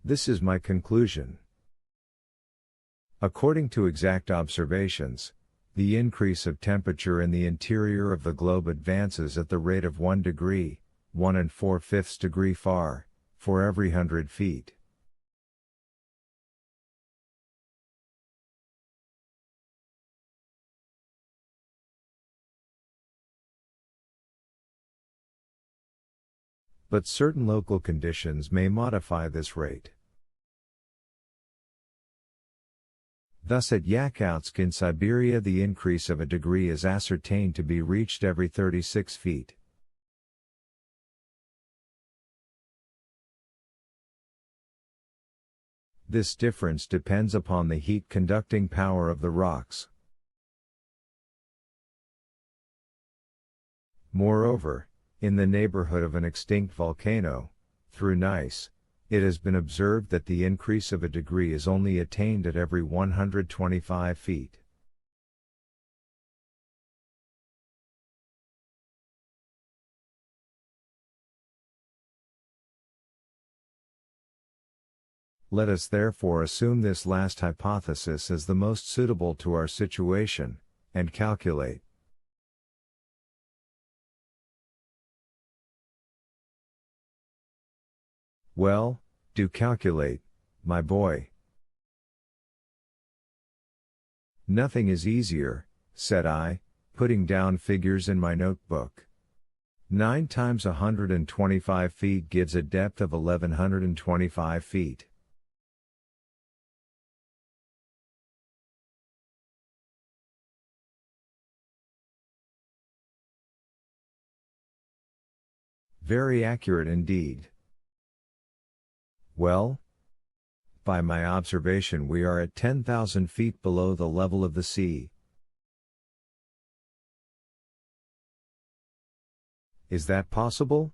This is my conclusion. According to exact observations, the increase of temperature in the interior of the globe advances at the rate of 1 degree, 1 4/5 degree far, for every 100 feet. But certain local conditions may modify this rate. Thus at Yakutsk in Siberia the increase of a degree is ascertained to be reached every 36 feet. This difference depends upon the heat-conducting power of the rocks. Moreover, in the neighborhood of an extinct volcano, through gneiss, it has been observed that the increase of a degree is only attained at every 125 feet. Let us therefore assume this last hypothesis as the most suitable to our situation, and calculate. Well, do calculate, my boy. Nothing is easier, said I, putting down figures in my notebook. 9 times 125 feet gives a depth of 1125 feet. Very accurate indeed. Well, by my observation we are at 10,000 feet below the level of the sea. Is that possible?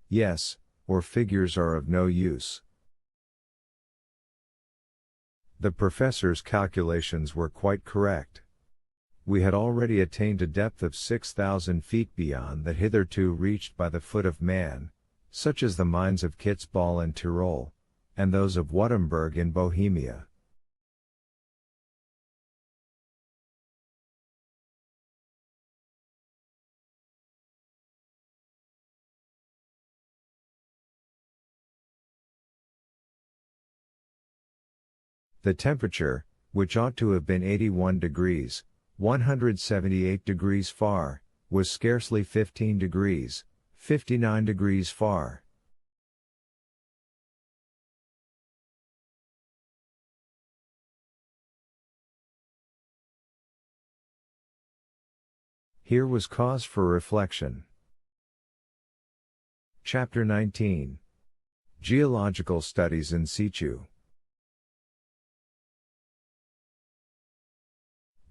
Yes, or figures are of no use. The professor's calculations were quite correct. We had already attained a depth of 6,000 feet beyond that hitherto reached by the foot of man, such as the mines of Kitzbühel in Tyrol, and those of Wittenberg in Bohemia. The temperature, which ought to have been 81 degrees, 178 degrees far, was scarcely 15 degrees, 59 degrees far. Here was cause for reflection. Chapter 19. Geological Studies in situ.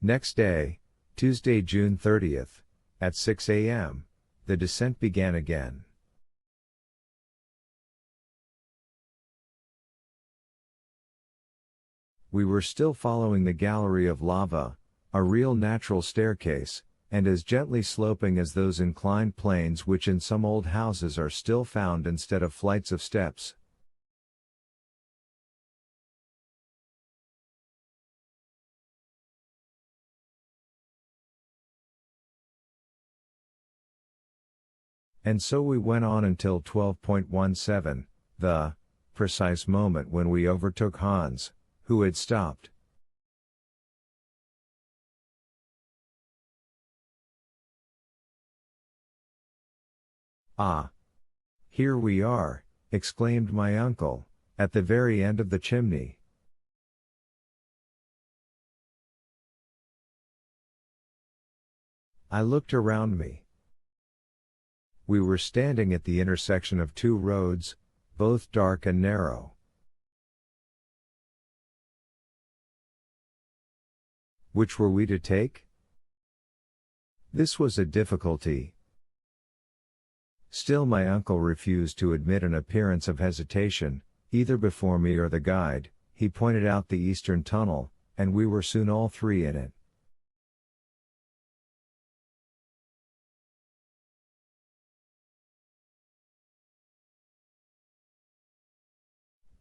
Next day, Tuesday, June 30th, at 6 a.m., the descent began again. We were still following the gallery of lava, a real natural staircase, and as gently sloping as those inclined planes which in some old houses are still found instead of flights of steps. And so we went on until 12:17, the precise moment when we overtook Hans, who had stopped. Ah! Here we are, exclaimed my uncle, at the very end of the chimney. I looked around me. We were standing at the intersection of two roads, both dark and narrow. Which were we to take? This was a difficulty. Still my uncle refused to admit an appearance of hesitation, either before me or the guide. He pointed out the eastern tunnel, and we were soon all three in it.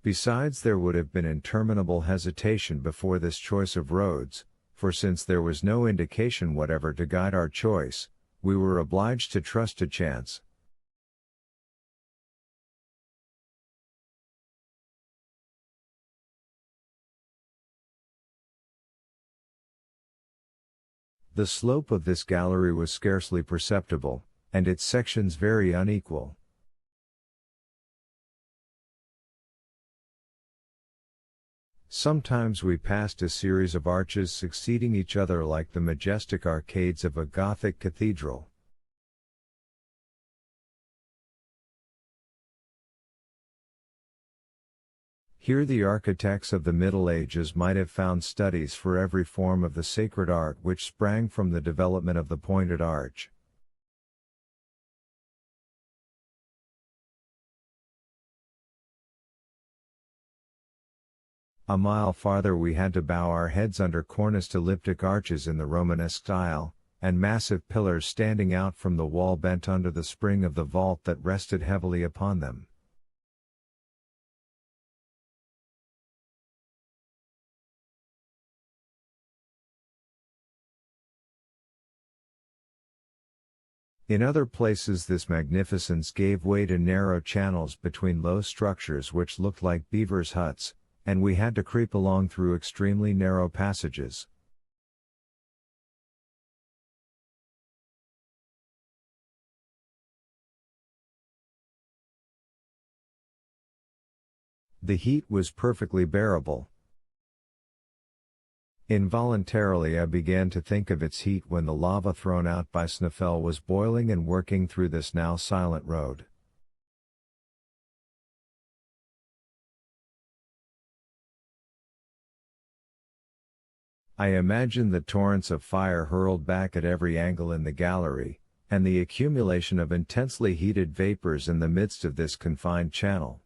Besides, there would have been interminable hesitation before this choice of roads, for since there was no indication whatever to guide our choice, we were obliged to trust to chance. The slope of this gallery was scarcely perceptible, and its sections very unequal. Sometimes we passed a series of arches succeeding each other like the majestic arcades of a Gothic cathedral. Here the architects of the Middle Ages might have found studies for every form of the sacred art which sprang from the development of the pointed arch. A mile farther we had to bow our heads under corniced elliptic arches in the Romanesque style, and massive pillars standing out from the wall bent under the spring of the vault that rested heavily upon them. In other places this magnificence gave way to narrow channels between low structures which looked like beavers' huts, and we had to creep along through extremely narrow passages. The heat was perfectly bearable. Involuntarily I began to think of its heat when the lava thrown out by Snaefell was boiling and working through this now silent road. I imagined the torrents of fire hurled back at every angle in the gallery, and the accumulation of intensely heated vapors in the midst of this confined channel.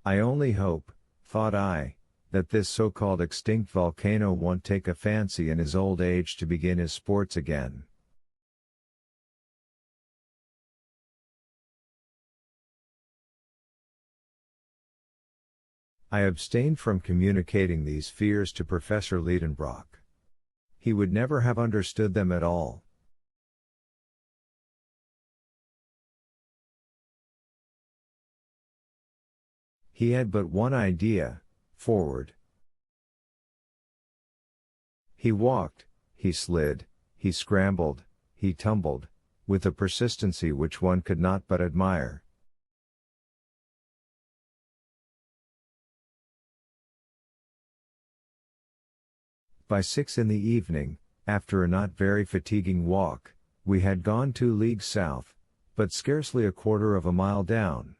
I only hope, thought I, that this so-called extinct volcano won't take a fancy in his old age to begin his sports again. I abstained from communicating these fears to Professor Liedenbrock. He would never have understood them at all. He had but one idea: forward. He walked, he slid, he scrambled, he tumbled, with a persistency which one could not but admire. By 6 in the evening, after a not very fatiguing walk, we had gone 2 leagues south, but scarcely a quarter of a mile down.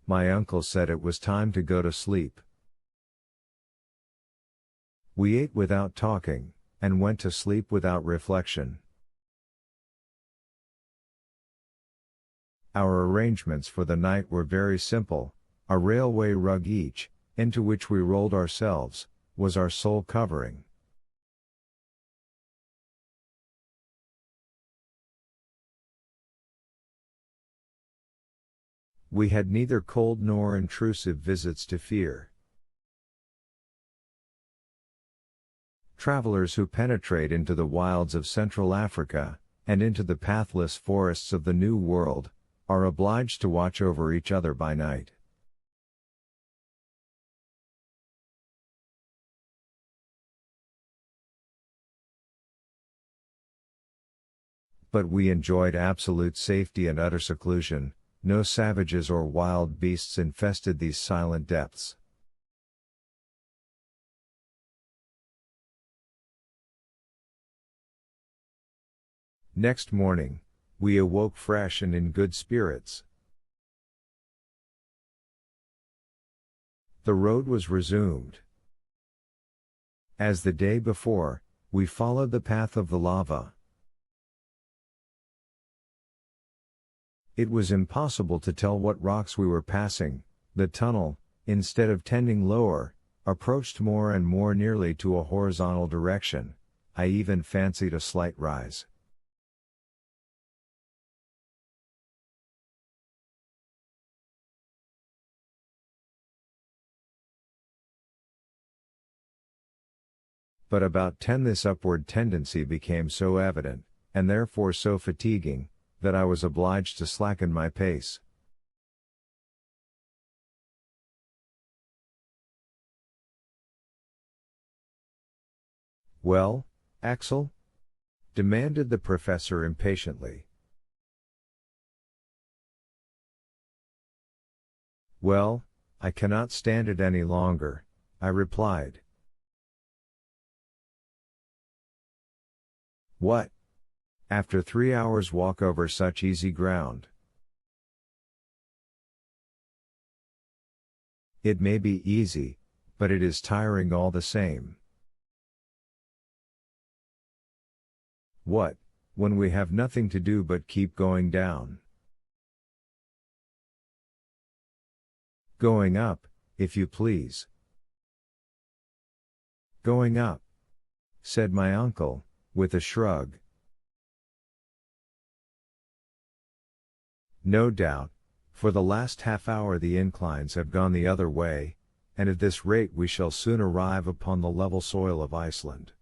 My uncle said it was time to go to sleep. We ate without talking, and went to sleep without reflection. Our arrangements for the night were very simple: a railway rug each, into which we rolled ourselves, was our sole covering. We had neither cold nor intrusive visits to fear. Travelers who penetrate into the wilds of Central Africa, and into the pathless forests of the New World, are obliged to watch over each other by night. But we enjoyed absolute safety and utter seclusion. No savages or wild beasts infested these silent depths. Next morning, we awoke fresh and in good spirits. The road was resumed. As the day before, we followed the path of the lava. It was impossible to tell what rocks we were passing, The tunnel, instead of tending lower, approached more and more nearly to a horizontal direction. I even fancied a slight rise. But about 10 this upward tendency became so evident, and therefore so fatiguing, that I was obliged to slacken my pace. Well, Axel? Demanded the professor impatiently. Well, I cannot stand it any longer, I replied. What? After 3 hours' walk over such easy ground? It may be easy, but it is tiring all the same. What, when we have nothing to do but keep going down? Going up, if you please. Going up, said my uncle, with a shrug. No doubt, for the last half hour the inclines have gone the other way, and at this rate we shall soon arrive upon the level soil of Iceland.